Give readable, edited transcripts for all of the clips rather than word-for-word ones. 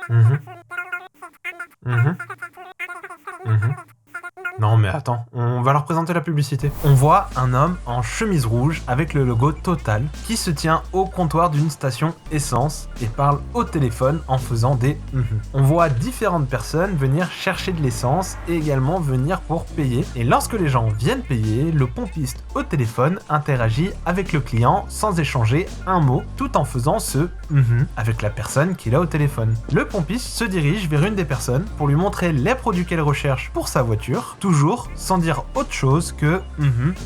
Mhm. Mhm. Mhm. Non mais attends, on va leur présenter la publicité. On voit un homme en chemise rouge avec le logo Total qui se tient au comptoir d'une station essence et parle au téléphone en faisant des On voit différentes personnes venir chercher de l'essence et également venir pour payer. Et lorsque les gens viennent payer, le pompiste au téléphone interagit avec le client sans échanger un mot tout en faisant ce avec la personne qu'il a au téléphone. Le pompiste se dirige vers une des personnes pour lui montrer les produits qu'elle recherche pour sa voiture, toujours sans dire autre chose que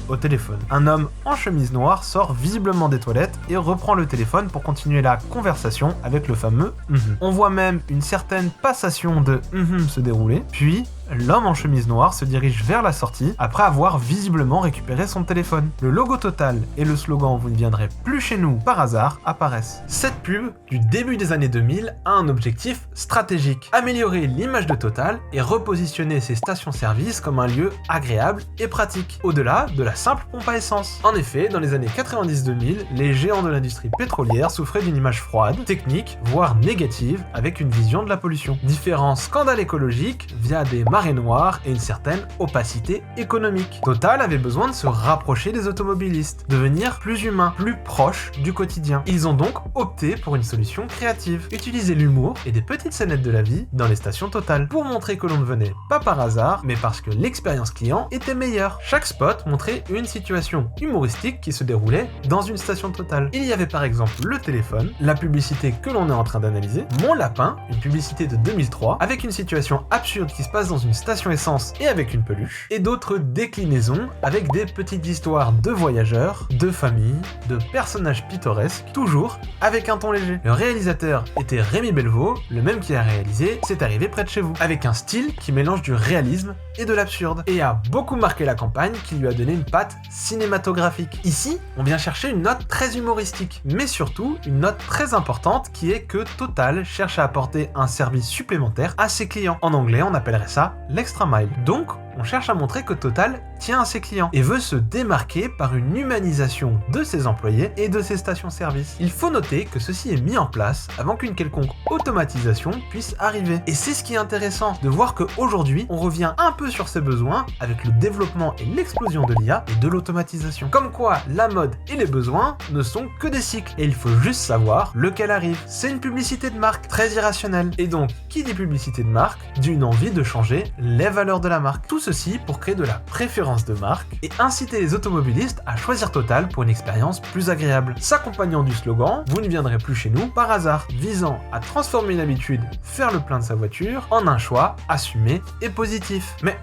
au téléphone. Un homme en chemise noire sort visiblement des toilettes et reprend le téléphone pour continuer la conversation avec le fameux On voit même une certaine passation de se dérouler, puis l'homme en chemise noire se dirige vers la sortie après avoir visiblement récupéré son téléphone. Le logo Total et le slogan Vous ne viendrez plus chez nous par hasard apparaissent. Cette pub, du début des années 2000, a un objectif stratégique. Améliorer l'image de Total et repositionner ses stations-service comme un lieu agréable et pratique, au-delà de la simple pompe à essence. En effet, dans les années 90-2000, les géants de l'industrie pétrolière souffraient d'une image froide, technique, voire négative, avec une vision de la pollution. Différents scandales écologiques via des marée noire et une certaine opacité économique. Total avait besoin de se rapprocher des automobilistes, devenir plus humain, plus proche du quotidien. Ils ont donc opté pour une solution créative, utiliser l'humour et des petites scénettes de la vie dans les stations Total, pour montrer que l'on ne venait pas par hasard, mais parce que l'expérience client était meilleure. Chaque spot montrait une situation humoristique qui se déroulait dans une station Total. Il y avait par exemple le téléphone, la publicité que l'on est en train d'analyser, Mon Lapin, une publicité de 2003, avec une situation absurde qui se passe dans une station essence et avec une peluche, et d'autres déclinaisons avec des petites histoires de voyageurs, de familles, de personnages pittoresques, toujours avec un ton léger. Le réalisateur était Rémi Belvaux, le même qui a réalisé C'est arrivé près de chez vous, avec un style qui mélange du réalisme et de l'absurde, et a beaucoup marqué la campagne qui lui a donné une patte cinématographique. Ici, on vient chercher une note très humoristique, mais surtout une note très importante qui est que Total cherche à apporter un service supplémentaire à ses clients. En anglais, on appellerait ça l'extra mile. Donc, on cherche à montrer que Total tient à ses clients et veut se démarquer par une humanisation de ses employés et de ses stations-service. Il faut noter que ceci est mis en place avant qu'une quelconque automatisation puisse arriver. Et c'est ce qui est intéressant, de voir qu'aujourd'hui, on revient un peu sur ses besoins avec le développement et l'explosion de l'IA et de l'automatisation. Comme quoi, la mode et les besoins ne sont que des cycles et il faut juste savoir lequel arrive. C'est une publicité de marque très irrationnelle. Et donc, qui dit publicité de marque, dit une envie de changer les valeurs de la marque. Tout ceci pour créer de la préférence de marque et inciter les automobilistes à choisir Total pour une expérience plus agréable, s'accompagnant du slogan « Vous ne viendrez plus chez nous par hasard », visant à transformer une habitude, faire le plein de sa voiture, en un choix assumé et positif. Mais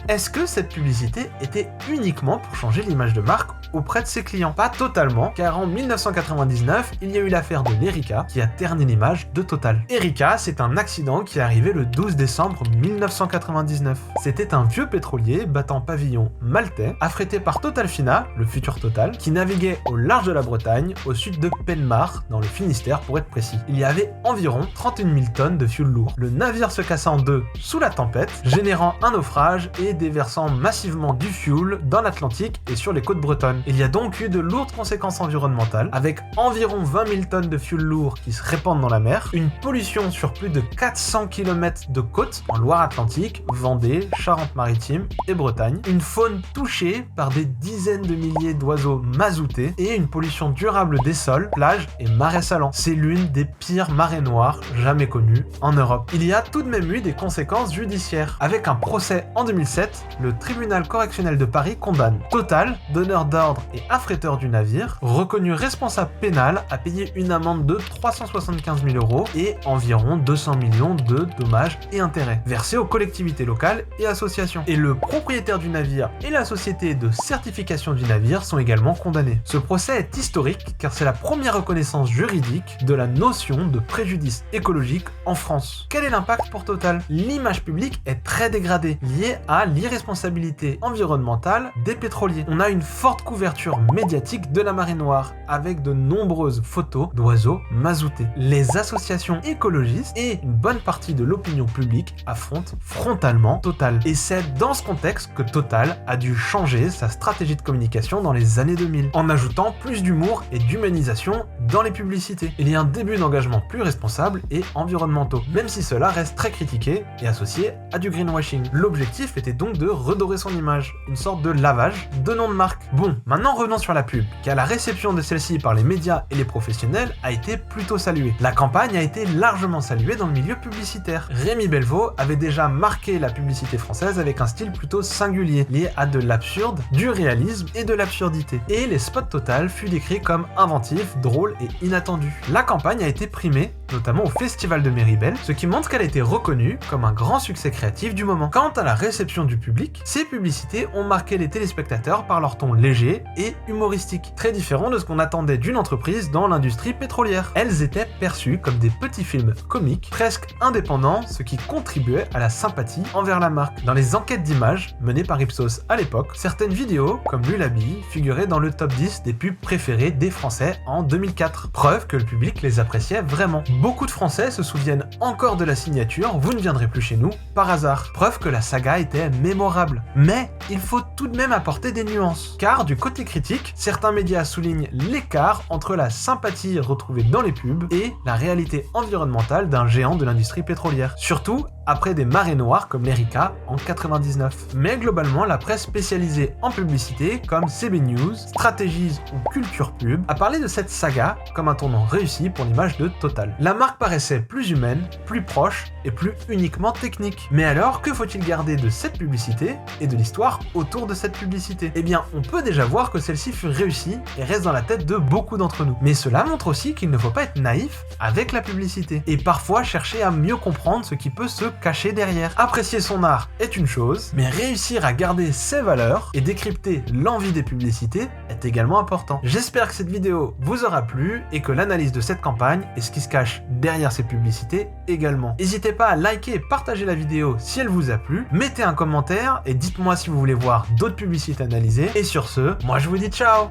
est-ce que cette publicité était uniquement pour changer l'image de marque auprès de ses clients? Pas totalement, car en 1999, il y a eu l'affaire de l'Erika qui a terni l'image de Total. Erika, c'est un accident qui est arrivé le 12 décembre 1999. C'était un vieux pétrolier battant pavillon maltais, affrété par Totalfina, le futur Total, qui naviguait au large de la Bretagne, au sud de Penmar, dans le Finistère pour être précis. Il y avait environ 31 000 tonnes de fuel lourd. Le navire se cassa en deux sous la tempête, générant un naufrage et déversant massivement du fuel dans l'Atlantique et sur les côtes bretonnes. Il y a donc eu de lourdes conséquences environnementales, avec environ 20 000 tonnes de fuel lourd qui se répandent dans la mer, une pollution sur plus de 400 km de côtes en Loire-Atlantique, Vendée, Charente-Maritime et Bretagne, une faune touchée par des dizaines de milliers d'oiseaux mazoutés et une pollution durable des sols, plages et marais salants. C'est l'une des pires marées noires jamais connues en Europe. Il y a tout de même eu des conséquences judiciaires. Avec un procès en 2007, le tribunal correctionnel de Paris condamne Total, donneur d'ordre et affréteur du navire, reconnu responsable pénal, à payer une amende de 375 000 € et environ 200 millions de dommages et intérêts, versés aux collectivités locales et associations. Et le propriétaire du navire et la société de certification du navire sont également condamnés. Ce procès est historique car c'est la première reconnaissance juridique de la notion de préjudice écologique en France. Quel est l'impact pour Total? L'image publique est très dégradée, liée à l'irresponsabilité environnementale des pétroliers. On a une forte courbe couverture médiatique de la marée noire, avec de nombreuses photos d'oiseaux mazoutés. Les associations écologistes et une bonne partie de l'opinion publique affrontent frontalement Total. Et c'est dans ce contexte que Total a dû changer sa stratégie de communication dans les années 2000, en ajoutant plus d'humour et d'humanisation dans les publicités. Il y a un début d'engagement plus responsable et environnementaux, même si cela reste très critiqué et associé à du greenwashing. L'objectif était donc de redorer son image, une sorte de lavage de nom de marque. Bon, maintenant revenons sur la pub, car la réception de celle-ci par les médias et les professionnels a été plutôt saluée. La campagne a été largement saluée dans le milieu publicitaire. Rémi Belvaux avait déjà marqué la publicité française avec un style plutôt singulier, lié à de l'absurde, du réalisme et de l'absurdité. Et les spots Total fut décrit comme inventifs, drôles et inattendus. La campagne a été primée, notamment au Festival de Méribel, ce qui montre qu'elle a été reconnue comme un grand succès créatif du moment. Quant à la réception du public, ces publicités ont marqué les téléspectateurs par leur ton léger et humoristique, très différent de ce qu'on attendait d'une entreprise dans l'industrie pétrolière. Elles étaient perçues comme des petits films comiques, presque indépendants, ce qui contribuait à la sympathie envers la marque. Dans les enquêtes d'images menées par Ipsos à l'époque, certaines vidéos, comme Lullaby, figuraient dans le top 10 des pubs préférées des Français en 2004. Preuve que le public les appréciait vraiment. Beaucoup de Français se souviennent encore de la signature « Vous ne viendrez plus chez nous » par hasard. Preuve que la saga était mémorable. Mais il faut tout de même apporter des nuances. Car du côté critique, certains médias soulignent l'écart entre la sympathie retrouvée dans les pubs et la réalité environnementale d'un géant de l'industrie pétrolière. Surtout après des marées noires comme l'Erika en 99. Mais globalement, la presse spécialisée en publicité comme CB News, Strategies ou Culture Pub a parlé de cette saga comme un tournant réussi pour l'image de Total. La marque paraissait plus humaine, plus proche et plus uniquement technique. Mais alors, que faut-il garder de cette publicité et de l'histoire autour de cette publicité? Eh bien, on peut déjà voir que celle-ci fut réussie et reste dans la tête de beaucoup d'entre nous. Mais cela montre aussi qu'il ne faut pas être naïf avec la publicité et parfois chercher à mieux comprendre ce qui peut se caché derrière. Apprécier son art est une chose, mais réussir à garder ses valeurs et décrypter l'envie des publicités est également important. J'espère que cette vidéo vous aura plu et que l'analyse de cette campagne et ce qui se cache derrière ces publicités également. N'hésitez pas à liker et partager la vidéo si elle vous a plu, mettez un commentaire et dites-moi si vous voulez voir d'autres publicités analysées. Et sur ce, moi je vous dis ciao!